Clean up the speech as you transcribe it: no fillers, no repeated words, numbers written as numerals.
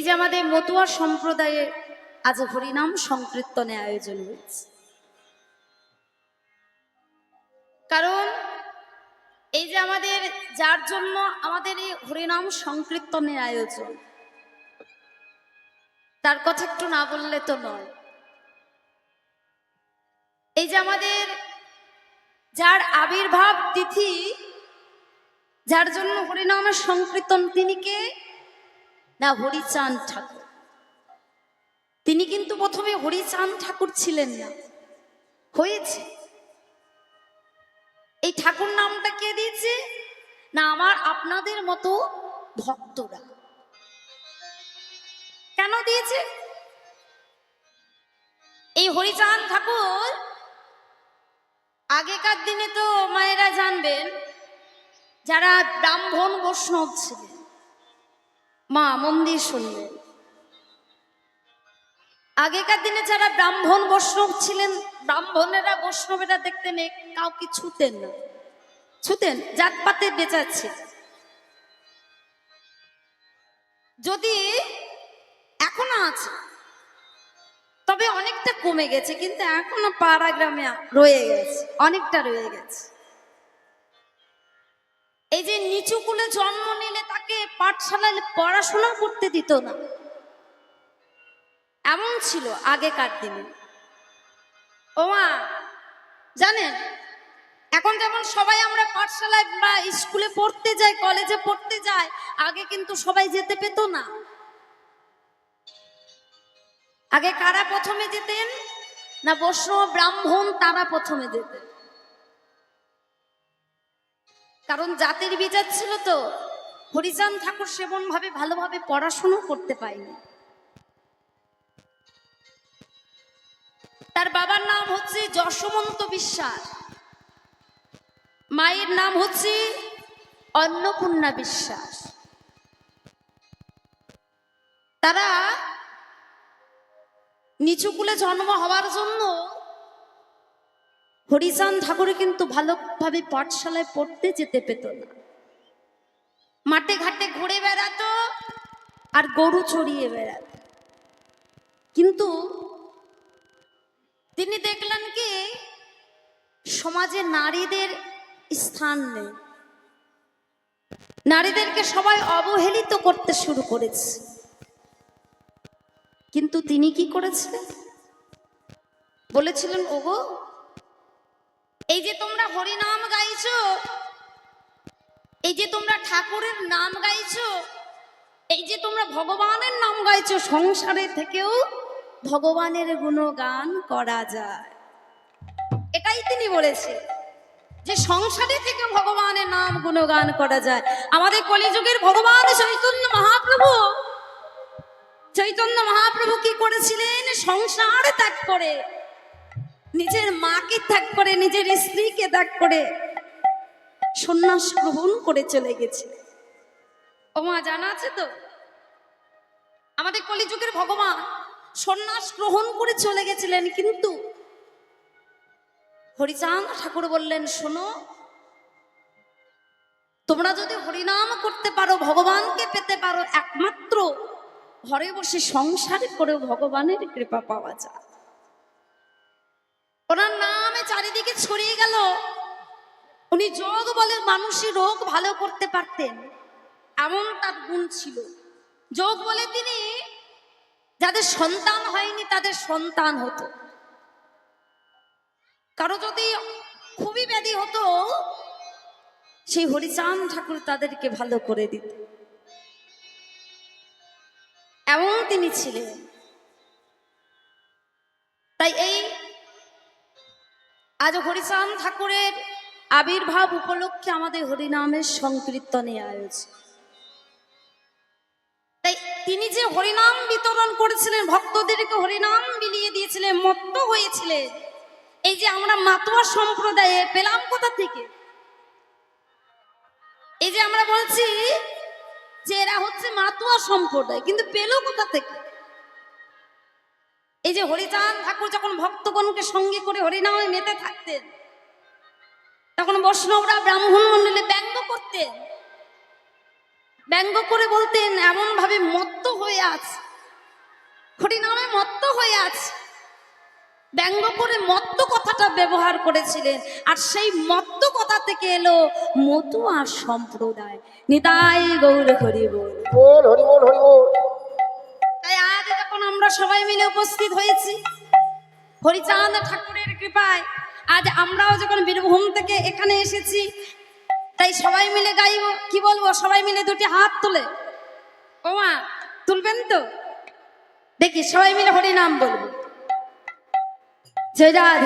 এই যে আমাদের মতুয়া সম্প্রদায়ে আজ হরিনাম সংকীর্তনে আয়োজন হয়েছে, কারণ এই যে আমাদের যার জন্য আমাদের এই হরিনাম সংকীর্তনের আয়োজন, তার কথা একটু না বললে তো নয়। এই যে আমাদের যার আবির্ভাব তিথি, যার জন্য হরিনামের সংকীর্তন, তিনি কে? না, হরিচাঁদ ঠাকুর। তিনি কিন্তু প্রথমে হরিচাঁদ ঠাকুর ছিলেন না, হয়েছে। এই ঠাকুর নামটা কে দিয়েছে? না, আমার আপনাদের মতো ভক্তরা। কেন দিয়েছে? এই হরিচাঁদ ঠাকুর আগেকার দিনে তো মায়েরা জানবেন, যারা ব্রাহ্মণ বৈষ্ণব ছিলেন, মা মন্দির শুনবেন, আগেকার দিনে যারা ব্রাহ্মণ বৈষ্ণব ছিলেন, ব্রাহ্মণেরা বৈষ্ণবেরা দেখতেন কাউকে ছুতেন না, ছুতেন জাতপাতে বেঁচাচ্ছে। যদি এখনো আছে, তবে অনেকটা কমে গেছে, কিন্তু এখনো পাড়া গ্রামে রয়ে গেছে, অনেকটা রয়ে গেছে। এই যে নিচু কুলে জন্ম নিলে তাকে পাঠশালায় পড়াশোনা করতে দিত না, এমন ছিল আগেকার দিনে। ও মা জানেন, এখন যেমন সবাই আমরা পাঠশালায় বা স্কুলে পড়তে যাই, কলেজে পড়তে যাই, আগে কিন্তু সবাই যেতে পেত না। আগে কারা প্রথমে যেতেন? না, বৈষ্ণব ব্রাহ্মণ, তারা প্রথমে যেতেন। কারণ জাতির বিচার ছিল তো। হরিচাঁদ ঠাকুর সেমন ভাবে ভালোভাবে পড়াশোনা করতে পায়নি। তার বাবার নাম হচ্ছে যশোমন্ত বিশ্বাস, মায়ের নাম হচ্ছে অন্নপূর্ণা বিশ্বাস। তারা নিচুকুলে জন্ম হওয়ার জন্য হরিচাঁদ ঠাকুর কিন্তু ভালোভাবে পাঠশালায় পড়তে যেতে পেত না। মাঠে ঘাটে ঘুরে বেড়াতো আর গরু চড়িয়ে বেড়াত। কিন্তু তিনি দেখলেন কি, সমাজে নারীদের স্থান নেই, নারীদেরকে সবাই অবহেলিত করতে শুরু করেছে। কিন্তু তিনি কি করেছিলেন? বলেছিলেন, ওগো, এই যে তোমরা হরিনাম গাইছো, এই যে তোমরা ঠাকুরের নাম গাইছো, এই যে তোমরা ভগবানের নাম গাইছো, সংসারে থেকেও ভগবানের গুণগান করা যায়। এটাই তিনি বলেছে, যে সংসারে থেকে ভগবানের নাম গুণগান করা যায়। আমাদের কলিযুগের ভগবান চৈতন্য মহাপ্রভু, চৈতন্য মহাপ্রভু কি করেছিলেন? সংসার ত্যাগ করে, নিজের মাকে ত্যাগ করে, নিজের স্ত্রীকে ত্যাগ করে সন্ন্যাস গ্রহণ করে চলে গেছে। ও মা, জানা আছে তো? আমাদের কলিযুগের ভগবান সন্ন্যাস গ্রহণ করে চলে গেছিলেন, কিন্তু হরিচাঁদ ঠাকুর বললেন, শোনো, তোমরা যদি হরিনাম করতে পারো, ভগবানকে পেতে পারো, একমাত্র ঘরে বসে সংসার করেও ভগবানের কৃপা পাওয়া যায়। ওনার নামে চারিদিকে ছড়িয়ে গেল। উনি যোগ বলে মানুষের রোগ ভালো করতে পারতেন, এমন তার গুণ ছিল। যোগ বলে তিনি যাদের সন্তান হয়নি তাদের সন্তান হতো, কারো যদি খুবই ব্যাধি হতো, সেই হরিচাঁদ ঠাকুর তাদেরকে ভালো করে দিত, এমন তিনি ছিলেন। তাই এই আজ হরিচাঁদ ঠাকুরের আবির্ভাব উপলক্ষে আমাদের হরিনামের সংকীর্তনে আয়োজন। তাই তিনি যে হরিনাম বিতরণ করেছিলেন, ভক্তদেরকে হরিনাম বিলিয়ে দিয়েছিলেন, মত্ত হয়েছিলেন। এই যে আমরা মাতোয়া সম্প্রদায়ে পেলাম কোথা থেকে? এই যে আমরা বলছি যে এরা হচ্ছে মাতোয়া সম্প্রদায়, কিন্তু পেল কোথা থেকে? এই যে হরিচাঁদ ঠাকুর যখন ভক্তগণকে সঙ্গে করে হরিনামে মেতে থাকতেন, তখন বৈষ্ণবরা ব্রাহ্মণ মণ্ডলে ব্যঙ্গ করতেন ব্যঙ্গ করে বলতেন এমন ভাবে মত্ত হয়ে আছে, হরিনামে মত্ত হয়ে আছে, ব্যঙ্গ করে মত্ত কথাটা ব্যবহার করেছিলেন। আর সেই মত্ত কথা থেকে এলো মতুয়া সম্প্রদায়। নিতাই গৌর হরি বল। বল হরি বল হরি বল। তাই আজ যখন আমরা সবাই মিলে উপস্থিত হয়েছি হরিচাঁদ ঠাকুরের কৃপায়, আজ আমরাও যখন বীরভূম থেকে এখানে এসেছি, তাই সবাই মিলে গাইব। কি বলবো? সবাই মিলে দুটি হাত তুলে, ওমা তুলবেন তো? দেখি সবাই মিলে হরি নাম বলবো। জয় রাধে।